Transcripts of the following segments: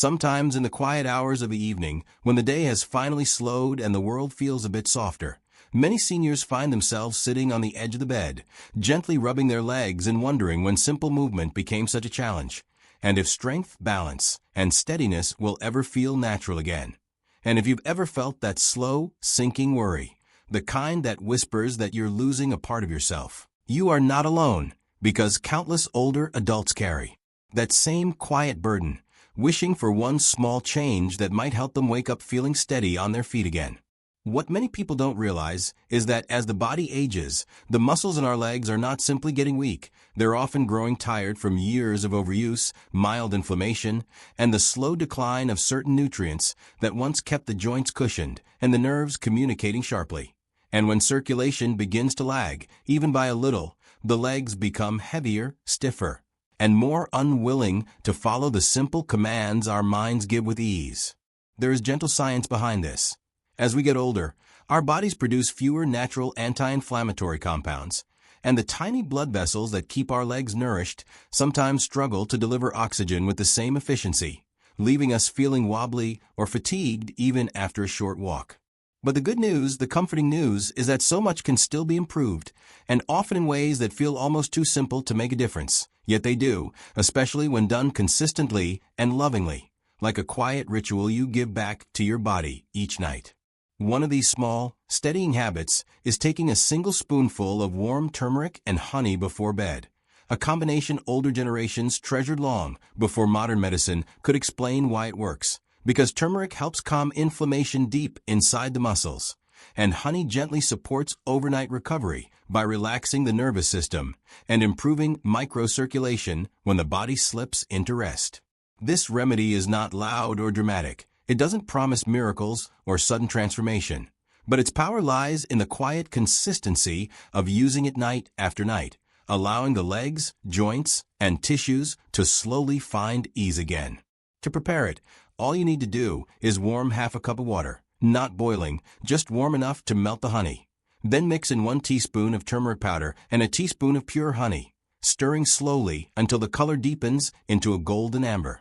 Sometimes in the quiet hours of the evening, when the day has finally slowed and the world feels a bit softer, many seniors find themselves sitting on the edge of the bed, gently rubbing their legs and wondering when simple movement became such a challenge, and if strength, balance, and steadiness will ever feel natural again. And if you've ever felt that slow, sinking worry, the kind that whispers that you're losing a part of yourself, you are not alone, because countless older adults carry that same quiet burden, wishing for one small change that might help them wake up feeling steady on their feet again. What many people don't realize is that as the body ages, the muscles in our legs are not simply getting weak, they're often growing tired from years of overuse, mild inflammation, and the slow decline of certain nutrients that once kept the joints cushioned and the nerves communicating sharply. And when circulation begins to lag, even by a little, the legs become heavier, stiffer, and more unwilling to follow the simple commands our minds give with ease. There is gentle science behind this. As we get older, our bodies produce fewer natural anti-inflammatory compounds, and the tiny blood vessels that keep our legs nourished sometimes struggle to deliver oxygen with the same efficiency, leaving us feeling wobbly or fatigued even after a short walk. But the good news, the comforting news, is that so much can still be improved, and often in ways that feel almost too simple to make a difference. Yet they do, especially when done consistently and lovingly, like a quiet ritual you give back to your body each night. One of these small, steadying habits is taking a single spoonful of warm turmeric and honey before bed, a combination older generations treasured long before modern medicine could explain why it works. Because turmeric helps calm inflammation deep inside the muscles, and honey gently supports overnight recovery by relaxing the nervous system and improving microcirculation when the body slips into rest. This remedy is not loud or dramatic. It doesn't promise miracles or sudden transformation, but its power lies in the quiet consistency of using it night after night, allowing the legs, joints, and tissues to slowly find ease again. To prepare it, all you need to do is warm half a cup of water, not boiling, just warm enough to melt the honey. Then mix in 1 teaspoon of turmeric powder and a teaspoon of pure honey, stirring slowly until the color deepens into a golden amber.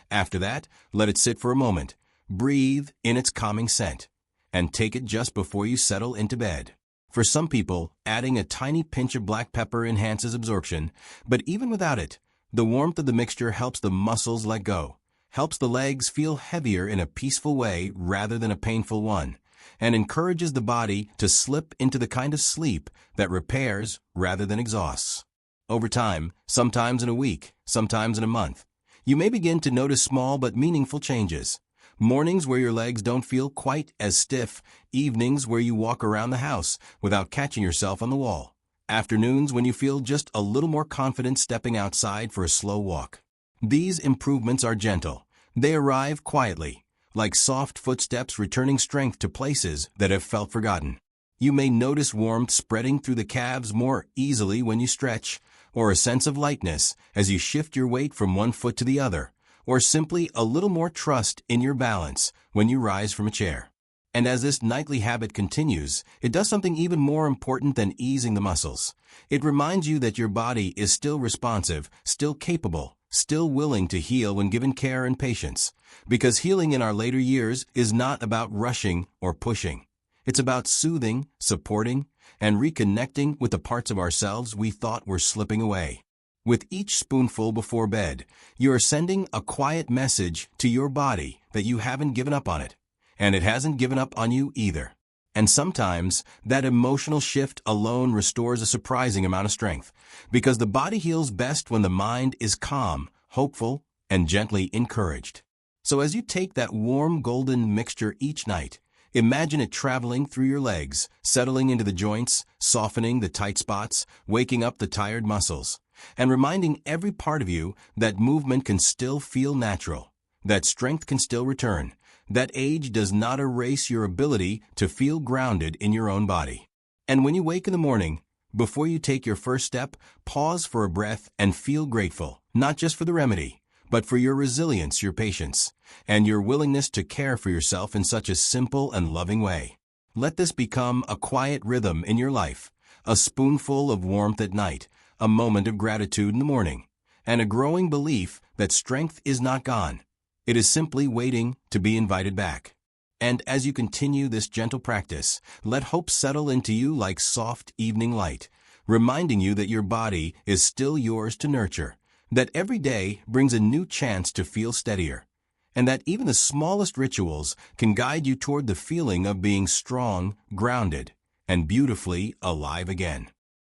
After that, let it sit for a moment. Breathe in its calming scent, and take it just before you settle into bed. For some people, adding a tiny pinch of black pepper enhances absorption, but even without it, the warmth of the mixture helps the muscles let go, helps the legs feel heavier in a peaceful way rather than a painful one, and encourages the body to slip into the kind of sleep that repairs rather than exhausts. Over time, sometimes in a week, sometimes in a month, you may begin to notice small but meaningful changes. Mornings where your legs don't feel quite as stiff, evenings where you walk around the house without catching yourself on the wall, afternoons when you feel just a little more confident stepping outside for a slow walk. These improvements are gentle. They arrive quietly, like soft footsteps returning strength to places that have felt forgotten. You may notice warmth spreading through the calves more easily when you stretch, or a sense of lightness as you shift your weight from one foot to the other, or simply a little more trust in your balance when you rise from a chair. And as this nightly habit continues, it does something even more important than easing the muscles. It reminds you that your body is still responsive, still capable, still willing to heal when given care and patience. Because healing in our later years is not about rushing or pushing. It's about soothing, supporting, and reconnecting with the parts of ourselves we thought were slipping away. With each spoonful before bed, you are sending a quiet message to your body that you haven't given up on it, and it hasn't given up on you either. And sometimes, that emotional shift alone restores a surprising amount of strength, because the body heals best when the mind is calm, hopeful, and gently encouraged. So as you take that warm golden mixture each night, imagine it traveling through your legs, settling into the joints, softening the tight spots, waking up the tired muscles, and reminding every part of you that movement can still feel natural, that strength can still return, that age does not erase your ability to feel grounded in your own body. And when you wake in the morning, before you take your first step, pause for a breath and feel grateful, not just for the remedy, but for your resilience, your patience, and your willingness to care for yourself in such a simple and loving way. Let this become a quiet rhythm in your life, a spoonful of warmth at night, a moment of gratitude in the morning, and a growing belief that strength is not gone. It is simply waiting to be invited back. And as you continue this gentle practice, let hope settle into you like soft evening light, reminding you that your body is still yours to nurture, that every day brings a new chance to feel steadier, and that even the smallest rituals can guide you toward the feeling of being strong, grounded, and beautifully alive again.